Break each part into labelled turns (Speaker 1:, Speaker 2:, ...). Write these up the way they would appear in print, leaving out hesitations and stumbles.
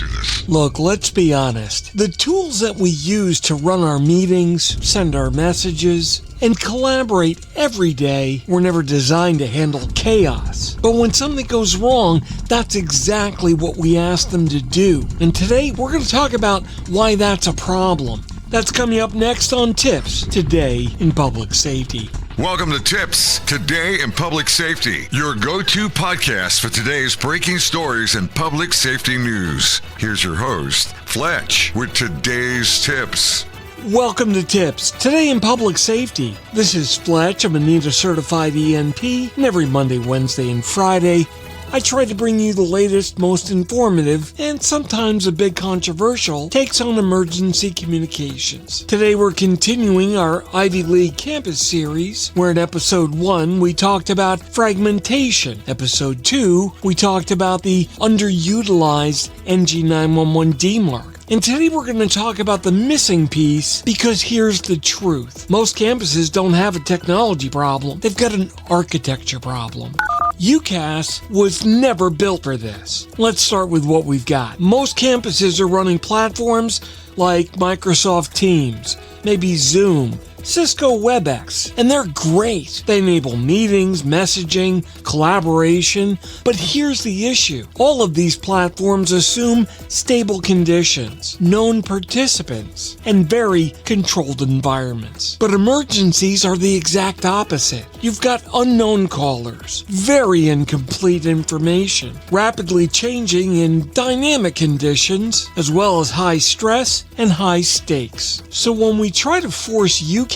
Speaker 1: through this.
Speaker 2: Look, let's be honest. The tools that we use to run our meetings, send our messages, and collaborate every day were never designed to handle chaos. But when something goes wrong, that's exactly what we ask them to do. And today, we're going to talk about why that's a problem. That's coming up next on TiPS, Today in Public Safety.
Speaker 1: Welcome to TiPS, Today in Public Safety, your go-to podcast for today's breaking stories and public safety news. Here's your host, Fletch, with today's tips.
Speaker 2: Welcome to TiPS, Today in Public Safety. This is Fletch. I'm a NETA certified ENP, and every Monday, Wednesday, and Friday, I try to bring you the latest, most informative, and sometimes a bit controversial takes on emergency communications. Today we're continuing our Ivy League campus series, where in episode 1 we talked about fragmentation. Episode 2, we talked about the underutilized NG911 DMARC. And today we're going to talk about the missing piece, because here's the truth. Most campuses don't have a technology problem. They've got an architecture problem. UCaas was never built for this. Let's start with what we've got. Most campuses are running platforms like Microsoft Teams, maybe Zoom, Cisco WebEx, and they're great. They enable meetings, messaging, collaboration, but here's the issue. All of these platforms assume stable conditions, known participants, and very controlled environments. But emergencies are the exact opposite. You've got unknown callers, very incomplete information, rapidly changing and dynamic conditions, as well as high stress and high stakes. So when we try to force UCaas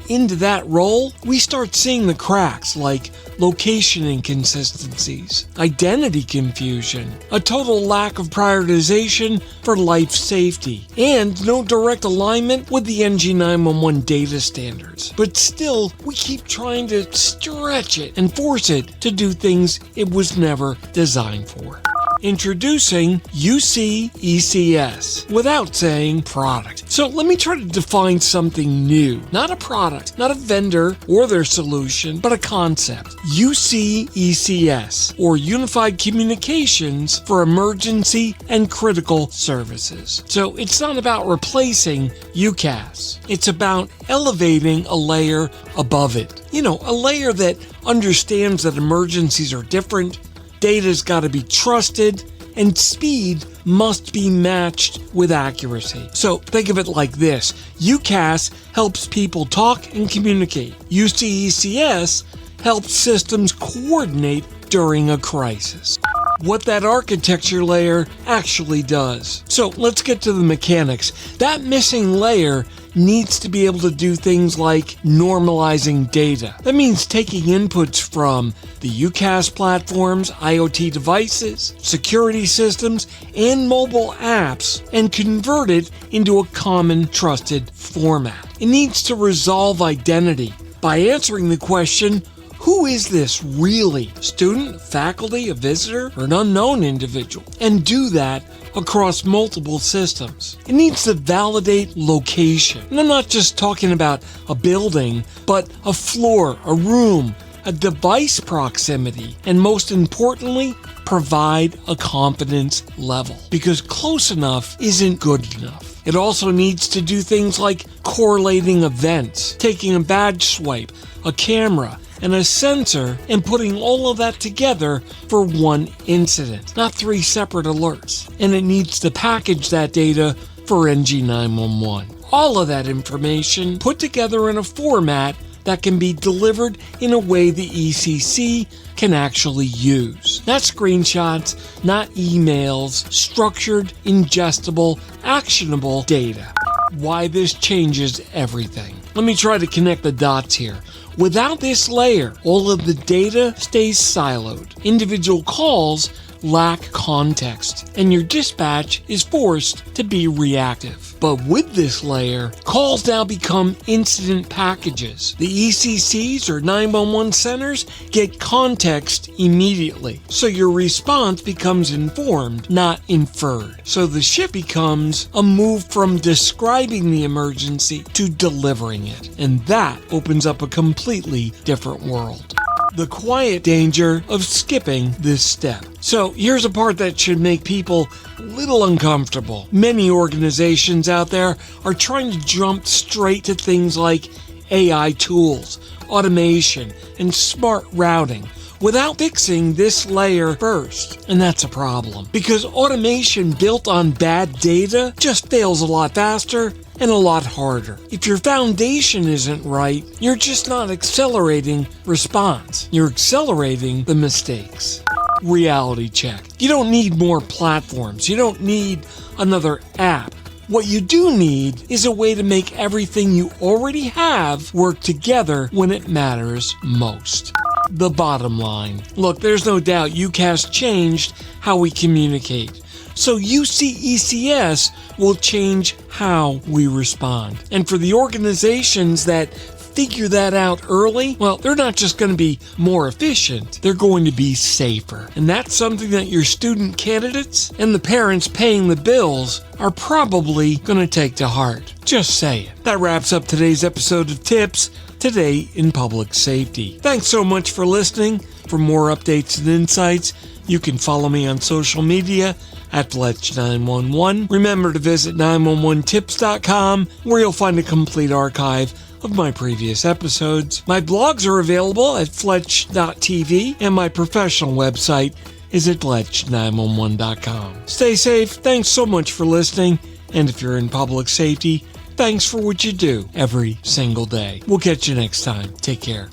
Speaker 2: into that role, we start seeing the cracks like location inconsistencies, identity confusion, a total lack of prioritization for life safety, and no direct alignment with the NG911 data standards. But still, we keep trying to stretch it and force it to do things it was never designed for. Introducing UCECS without saying product. So let me try to define something new. Not a product, not a vendor or their solution, but a concept. UCECS, or Unified Communications for Emergency and Critical Services. So it's not about replacing UCaas. It's about elevating a layer above it. A layer that understands that emergencies are different, data's got to be trusted, and speed must be matched with accuracy. So think of it like this. UCaas helps people talk and communicate. UCECS helps systems coordinate during a crisis. What that architecture layer actually does. So let's get to the mechanics. That missing layer needs to be able to do things like normalizing data. That means taking inputs from the UCaas platforms, IoT devices, security systems, and mobile apps and convert it into a common trusted format. It needs to resolve identity by answering the question, who is this really? Student, faculty, a visitor, or an unknown individual? And do that across multiple systems. It needs to validate location. And I'm not just talking about a building, but a floor, a room, a device proximity, and most importantly, provide a confidence level. Because close enough isn't good enough. It also needs to do things like correlating events, taking a badge swipe, a camera, and a sensor, and putting all of that together for one incident, not 3 separate alerts. And it needs to package that data for NG911. All of that information put together in a format that can be delivered in a way the ECC can actually use. Not screenshots, not emails, structured, ingestible, actionable data. Why this changes everything. Let me try to connect the dots here. Without this layer, all of the data stays siloed. Individual calls lack context, and your dispatch is forced to be reactive. But with this layer, calls now become incident packages. The ECCs or 911 centers get context immediately, so your response becomes informed, not inferred. So the shift becomes a move from describing the emergency to delivering it, and that opens up a completely different world. the quiet danger of skipping this step. So here's a part that should make people a little uncomfortable. Many organizations out there are trying to jump straight to things like AI tools, automation, and smart routing without fixing this layer first. And that's a problem, because automation built on bad data just fails a lot faster and a lot harder. If your foundation isn't right, you're just not accelerating response. You're accelerating the mistakes. Reality check. You don't need more platforms. You don't need another app. What you do need is a way to make everything you already have work together when it matters most. The bottom line. Look, there's no doubt UCaas changed how we communicate. So UCECS will change how we respond. And for the organizations that figure that out early, well, they're not just going to be more efficient, they're going to be safer. And that's something that your student candidates and the parents paying the bills are probably going to take to heart. Just saying. That wraps up today's episode of TiPS, Today in Public Safety. Thanks so much for listening. For more updates and insights, you can follow me on social media at Fletch911. Remember to visit 911tips.com, where you'll find a complete archive of my previous episodes. My blogs are available at Fletch.tv, and my professional website is at Fletch911.com. Stay safe. Thanks so much for listening. And if you're in public safety, thanks for what you do every single day. We'll catch you next time. Take care.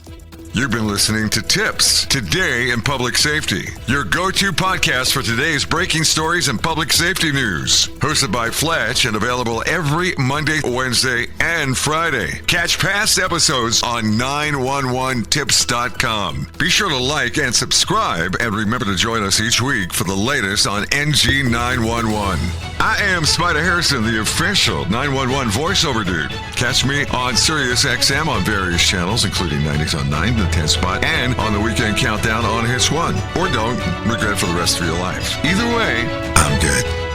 Speaker 1: You've been listening to TiPS, Today in Public Safety, your go-to podcast for today's breaking stories and public safety news. Hosted by Fletch and available every Monday, Wednesday, and Friday. Catch past episodes on 911tips.com. Be sure to like and subscribe, and remember to join us each week for the latest on NG911. I am Spider Harrison, the official 911 voiceover dude. Catch me on Sirius XM on various channels, including 90s on 9, the 10 spot, and on the Weekend Countdown on Hits 1. Or don't regret it for the rest of your life. Either way, I'm good.